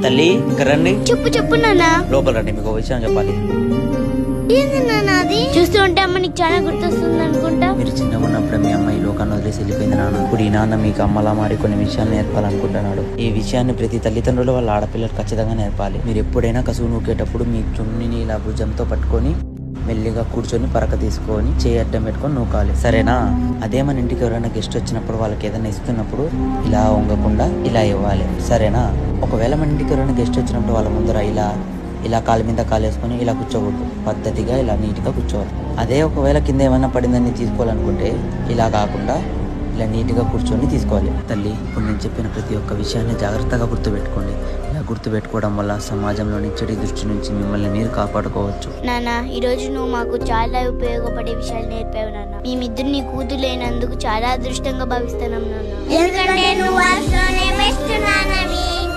తల్లి ఇక్కడ రండి. చెప్పు చెప్పు నాన్న. లోపల రండి, మీకు ఒక విషయం చెప్పాలి. ఏంది నాన్న అది? చూస్తూ ఉంటే అమ్మ నీకు చాలా గుర్తొస్తుంది అనుకుంటా. మీరు చిన్నగా ఉన్నప్పుడే మీ అమ్మ ఈ లోకాన్ని వదిలేసి వెళ్ళిపోయింది నాన్న. ఇప్పుడు ఈ నాన్న మీకు అమ్మలా మారి కొన్ని విషయాలు నేర్పాలనుకుంటున్నాడు. ఈ విషయాన్ని ప్రతి తల్లిదండ్రులు వాళ్ళ ఆడపిల్లలు ఖచ్చితంగా నేర్పాలి. మీరు ఎప్పుడైనా కసువు నూకేటప్పుడు మీ చున్నీని ఇలా భుజంతో పట్టుకొని మెల్లిగా కూర్చొని పరక తీసుకొని చేయి అడ్డం పెట్టుకొని నూకాలి, సరేనా? అదే మన ఇంటికి ఎవరైనా గెస్ట్ వచ్చినప్పుడు వాళ్ళకి ఏదైనా ఇస్తున్నప్పుడు ఇలా వంగకుండా ఇలా ఇవ్వాలి, సరేనా? ఒకవేళ మన ఇంటికి ఎవరైనా గెస్ట్ వచ్చినప్పుడు వాళ్ళ ముందర ఇలా కాలు మీద కాలు వేసుకొని ఇలా కూర్చోకూడదు, పద్ధతిగా ఇలా నీట్గా కూర్చోవాలి. అదే ఒకవేళ కింద ఏమైనా పడిందని తీసుకోవాలనుకుంటే ఇలా కాకుండా ఇలా నీట్గా కూర్చొని తీసుకోవాలి. తల్లి, ఇప్పుడు నేను చెప్పిన ప్రతి ఒక్క విషయాన్ని జాగ్రత్తగా గుర్తుపెట్టుకోండి. ఇలా గుర్తుపెట్టుకోవడం వల్ల సమాజంలోని చెడు దృష్టి నుంచి మిమ్మల్ని మీరు కాపాడుకోవచ్చు. నాన్న, ఈ రోజు నువ్వు మాకు చాలా ఉపయోగపడే విషయాలు నేర్పావు నాన్న. మేమిద్దరు నీ కూతురైనందుకు చాలా అదృష్టంగా భావిస్తున్నాం నాన్న. ఎందుకంటే నువ్వు